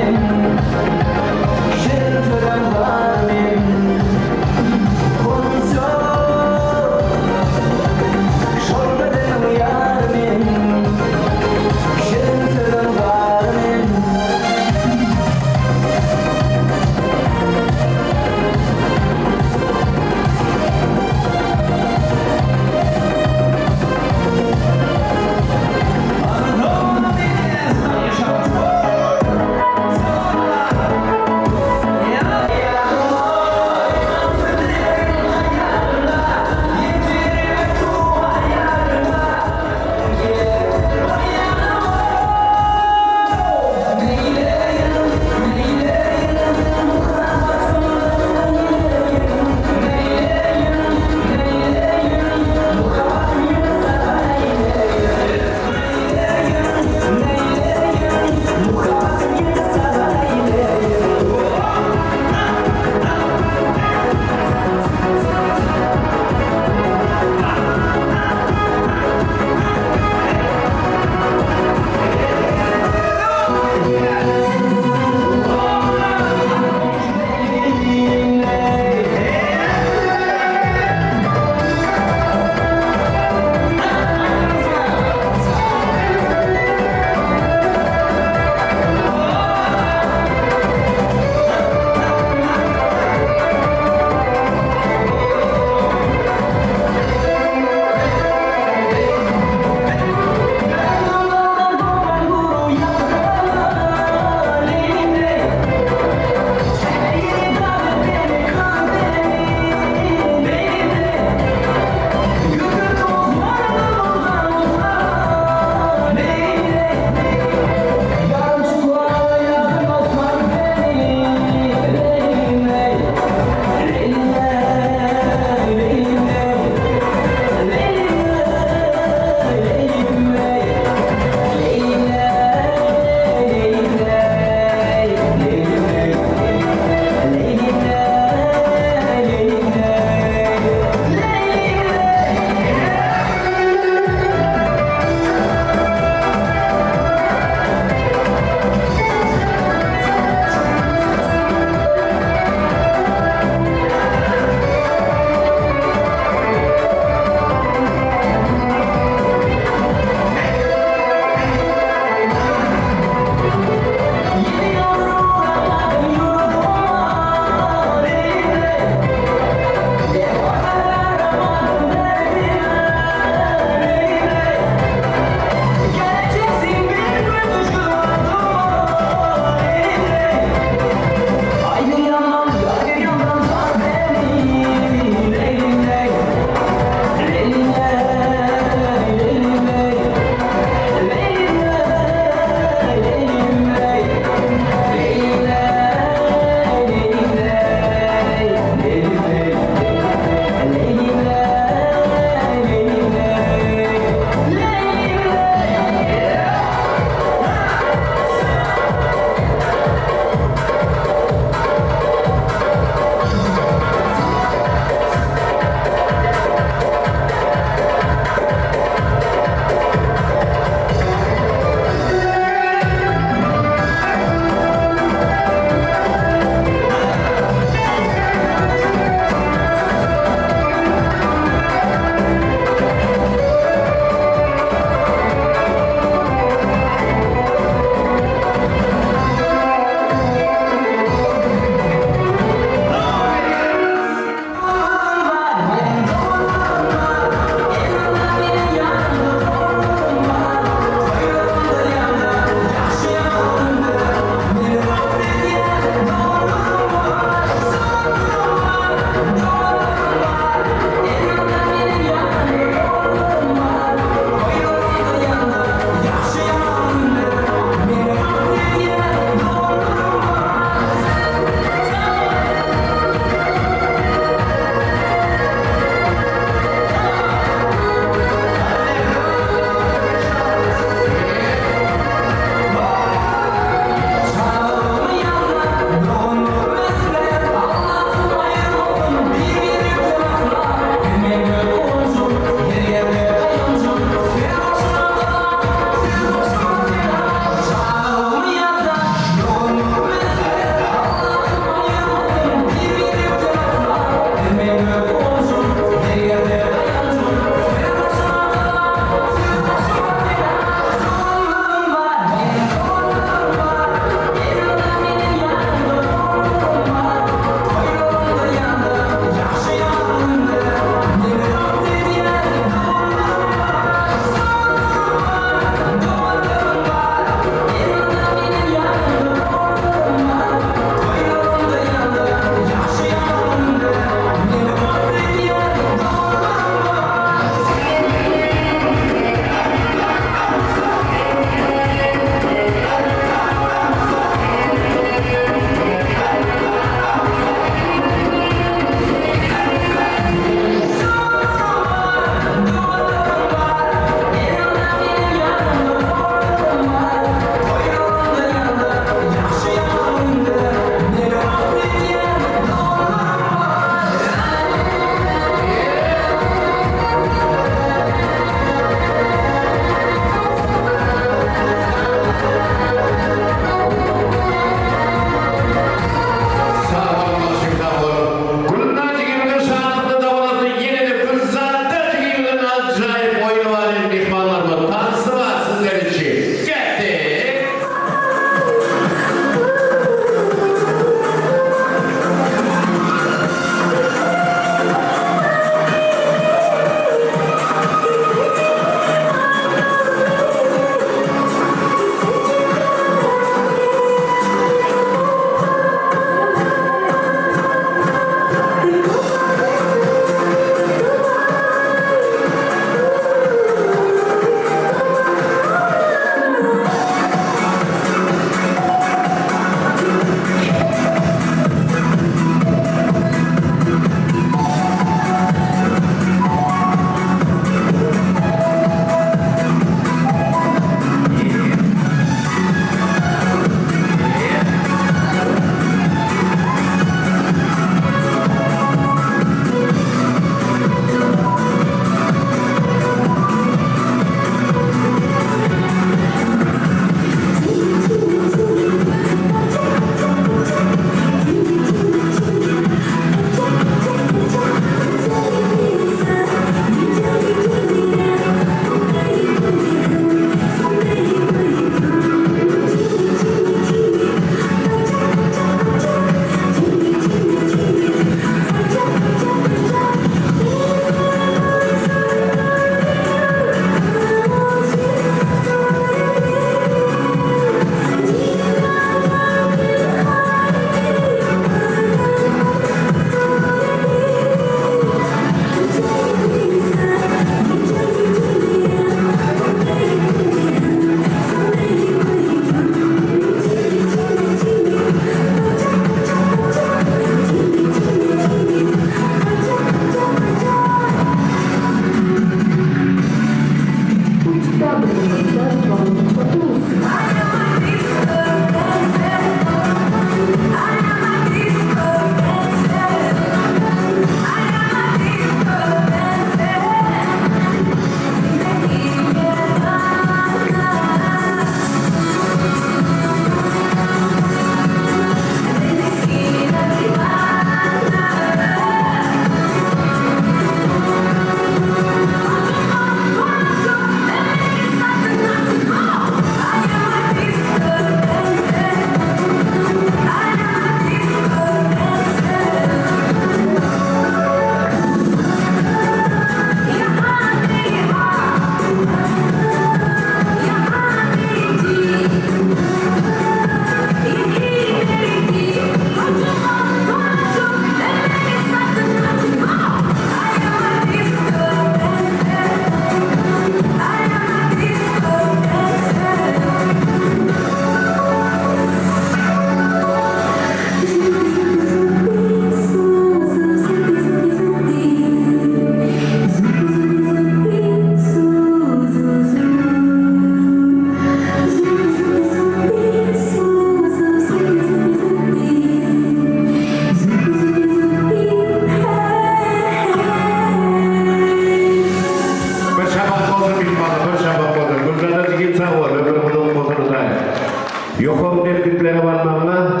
Yokum erkekleri varmağına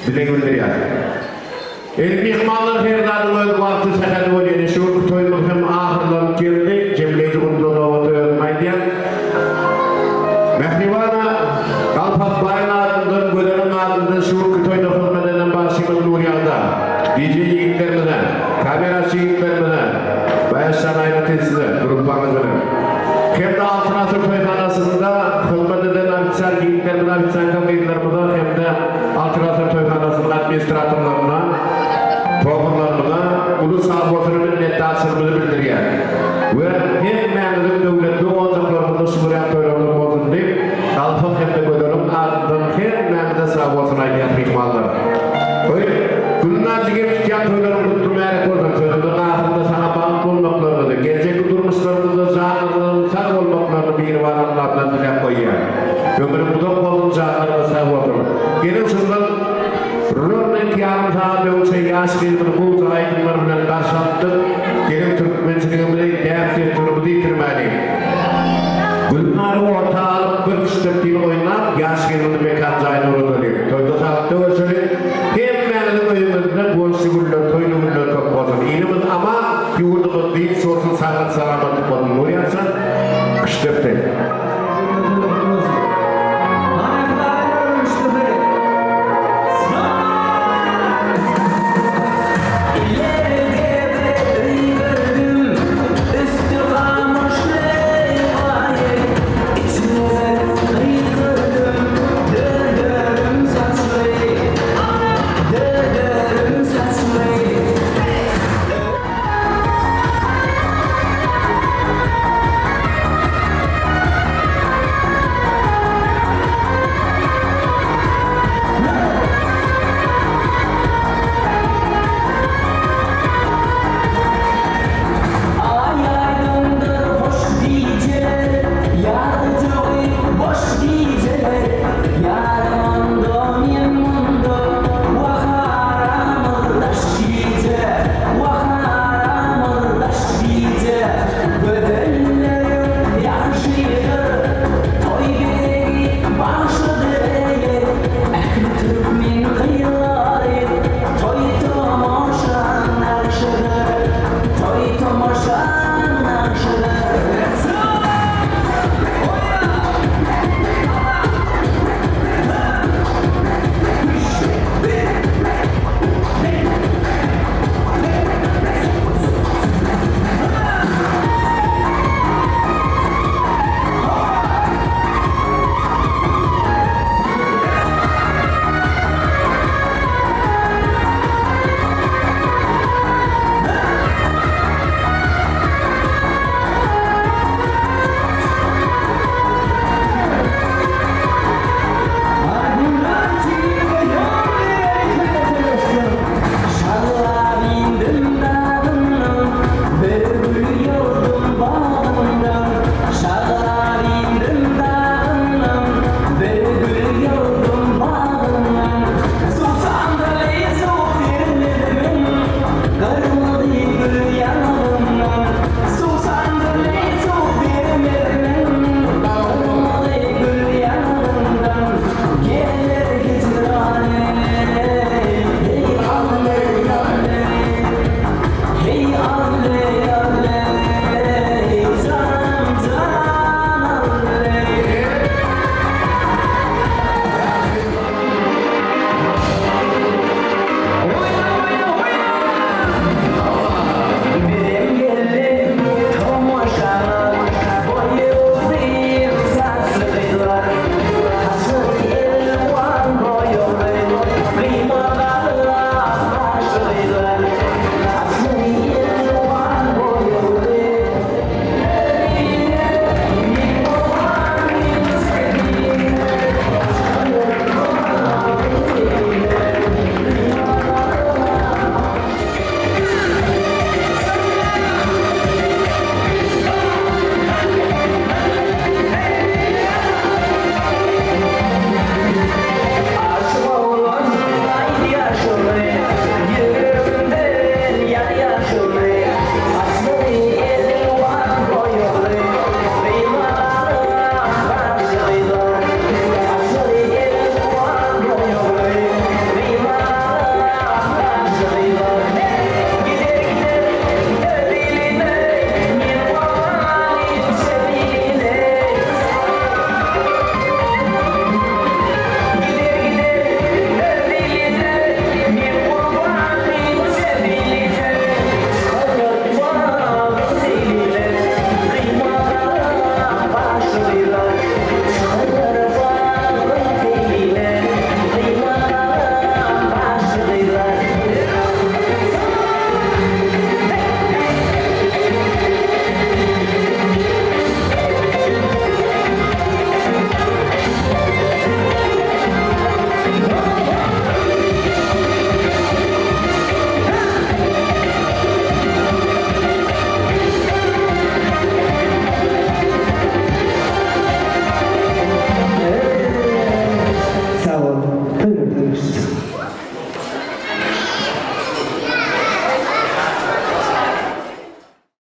dile bildiriyor. El mihmanlar her daim öyle vakti seherde oluyor. Şu toyun hem ahırlarım geldi. Cemleyici kunduruna oturmaydı. Mehrivana Kalpak Bayın adından, Gölenin adından şu toyun hürmeden başımın Nuriyan'da. DJ yiğitlerimizden, kamerası yiğitlerimizden, bayağı sanayına tesisler, gruplarımızdan. Hem de altın asır toyhanasında hürmet eden abisar yiğitlerimizden, abisar kamerlarımızdan hem de altın asır toyhanasının administratörlerine, programlarına ulu sağlıklarının net asırımızı bildiriyor. Ve hem memnunum devletli olacaklarımızda Suriye toylarının bozun deyip, Kalpak hem de Gölenin adından hem memnunum sağlıklarına gelen hikmalar. Bunlar gibi tutan toyların kutlumayarek olmak sözünün ahırında sana bağımlı olmaklarını da, gelecek durmuşlarını da canlılığın sağ olmaklarını bir var Allah'tan dilek koyuyor. Ömrü budak olun canlarına sağ oturur. Gelin şundan Römnek yarım saat yoksa yaş gelmini bu aydınlarından karşılattık. Gelin Türkmençiliğimde değerli türümü yitirmeli. Bunları orta alıp bir kıştırtıyla oynayıp yaş gelmini mekan zayını uğradılar. Toyda sağlıkta ölçülü.